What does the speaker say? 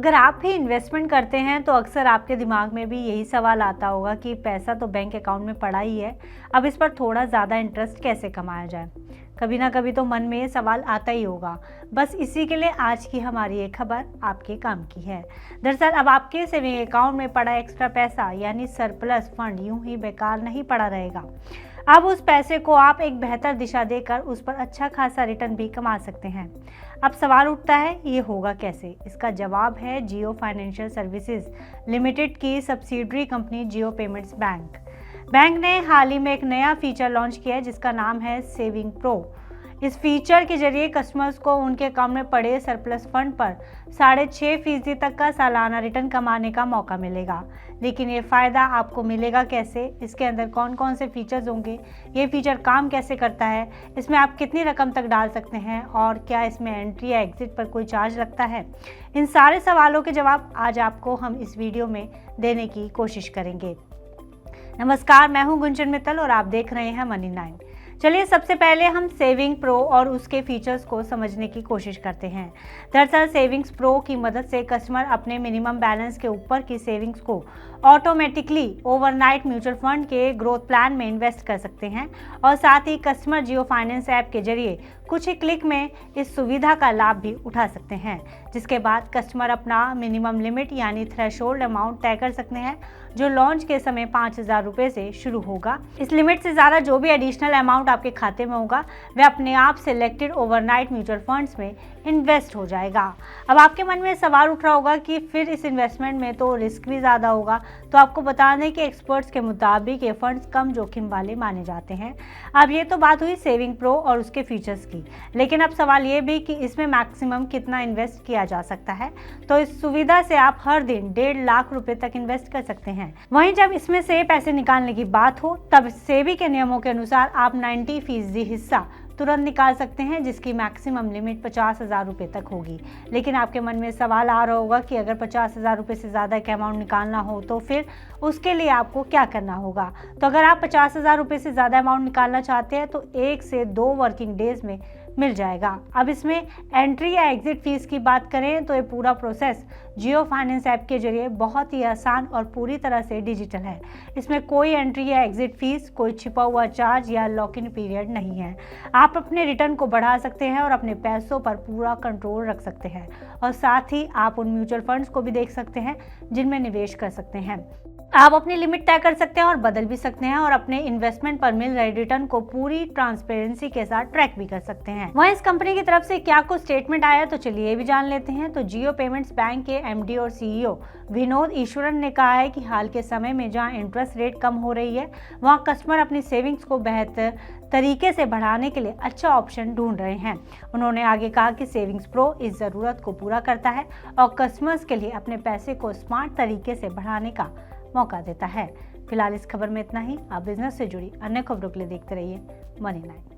अगर आप भी इन्वेस्टमेंट करते हैं तो अक्सर आपके दिमाग में भी यही सवाल आता होगा कि पैसा तो बैंक अकाउंट में पड़ा ही है, अब इस पर थोड़ा ज़्यादा इंटरेस्ट कैसे कमाया जाए। कभी ना कभी तो मन में ये सवाल आता ही होगा। बस इसी के लिए आज की हमारी ये खबर आपके काम की है। दरअसल अब आपके सेविंग अकाउंट में पड़ा एक्स्ट्रा पैसा यानी सरप्लस फंड यूं ही बेकार नहीं पड़ा रहेगा। अब उस पैसे को आप एक बेहतर दिशा देकर उस पर अच्छा खासा रिटर्न भी कमा सकते हैं। अब सवाल उठता है, ये होगा कैसे? इसका जवाब है जियो फाइनेंशियल सर्विसेज लिमिटेड की सब्सिडरी कंपनी जियो पेमेंट्स बैंक। बैंक ने हाल ही में एक नया फीचर लॉन्च किया है जिसका नाम है सेविंग प्रो। इस फीचर के जरिए कस्टमर्स को उनके अकाउंट में पड़े सरप्लस फंड पर 6.5% तक का सालाना रिटर्न कमाने का मौका मिलेगा। लेकिन ये फ़ायदा आपको मिलेगा कैसे? इसके अंदर कौन कौन से फीचर्स होंगे? ये फीचर काम कैसे करता है? इसमें आप कितनी रकम तक डाल सकते हैं और क्या इसमें एंट्री या एग्जिट पर कोई चार्ज लगता है? इन सारे सवालों के जवाब आज आपको हम इस वीडियो में देने की कोशिश करेंगे। नमस्कार, मैं हूं गुंजन मित्तल और आप देख रहे हैं मनी 9। चलिए सबसे पहले हम सेविंग प्रो और उसके फीचर्स को समझने की कोशिश करते हैं। दरअसल सेविंग्स प्रो की मदद से कस्टमर अपने मिनिमम बैलेंस के ऊपर की सेविंग्स को ऑटोमेटिकली ओवरनाइट म्यूचुअल फंड के ग्रोथ प्लान में इन्वेस्ट कर सकते हैं और साथ ही कस्टमर जियो फाइनेंस ऐप के जरिए कुछ ही क्लिक में इस सुविधा का लाभ भी उठा सकते हैं, जिसके बाद कस्टमर अपना मिनिमम लिमिट यानी थ्रेशोल्ड अमाउंट तय कर सकते हैं जो लॉन्च के समय 5,000 रुपये से शुरू होगा। इस लिमिट से ज़्यादा जो भी एडिशनल अमाउंट आपके खाते में होगा वह अपने आप सिलेक्टेड ओवरनाइट म्यूचुअल फंड्स में इन्वेस्ट हो जाएगा। अब आपके मन में सवाल उठ रहा होगा कि फिर इस इन्वेस्टमेंट में तो रिस्क भी ज़्यादा होगा। तो आपको बता दें कि एक्सपर्ट्स के मुताबिक ये फंड्स कम जोखिम वाले माने जाते हैं। अब ये तो बात हुई सेविंग प्रो और उसके फीचर्स की, लेकिन अब सवाल ये भी कि इसमें मैक्सिमम कितना इन्वेस्ट किया जा सकता है। तो इस सुविधा से आप हर दिन 1.5 लाख रुपए तक इन्वेस्ट कर सकते हैं। वहीं जब इसमें से पैसे निकालने की बात हो तब सेबी के नियमों के अनुसार आप 90% हिस्सा तुरंत निकाल सकते हैं, जिसकी मैक्सिमम लिमिट 50,000 रुपये तक होगी। लेकिन आपके मन में सवाल आ रहा होगा कि अगर 50,000 रुपये से ज़्यादा का अमाउंट निकालना हो तो फिर उसके लिए आपको क्या करना होगा? तो अगर आप 50,000 रुपये से ज़्यादा अमाउंट निकालना चाहते हैं तो 1 से 2 वर्किंग डेज में मिल जाएगा। अब इसमें एंट्री या एग्जिट फीस की बात करें तो ये पूरा प्रोसेस जियो फाइनेंस ऐप के जरिए बहुत ही आसान और पूरी तरह से डिजिटल है। इसमें कोई एंट्री या एग्जिट फीस, कोई छिपा हुआ चार्ज या लॉक इन पीरियड नहीं है। आप अपने रिटर्न को बढ़ा सकते हैं और अपने पैसों पर पूरा कंट्रोल रख सकते हैं और साथ ही आप उन म्यूचुअल फंड्स को भी देख सकते हैं जिनमें निवेश कर सकते हैं। आप अपनी लिमिट तय कर सकते हैं और बदल भी सकते हैं और अपने इन्वेस्टमेंट पर मिल रहे रिटर्न को पूरी ट्रांसपेरेंसी के साथ ट्रैक भी कर सकते हैं। वहीं इस कंपनी की तरफ से क्या कुछ स्टेटमेंट आया तो चलिए ये भी जान लेते हैं। तो जियो पेमेंट्स बैंक के एमडी और सीईओ विनोद ईश्वरन ने कहा है कि हाल के समय में जहां इंटरेस्ट रेट कम हो रही है वहां कस्टमर अपनी सेविंग्स को बेहतर तरीके से बढ़ाने के लिए अच्छा ऑप्शन ढूंढ रहे हैं। उन्होंने आगे कहा कि सेविंग्स प्रो इस ज़रूरत को पूरा करता है और कस्टमर्स के लिए अपने पैसे को स्मार्ट तरीके से बढ़ाने का मौका देता है। फिलहाल इस खबर में इतना ही। आप बिजनेस से जुड़ी अन्य खबरों के लिए देखते रहिए मनी 9।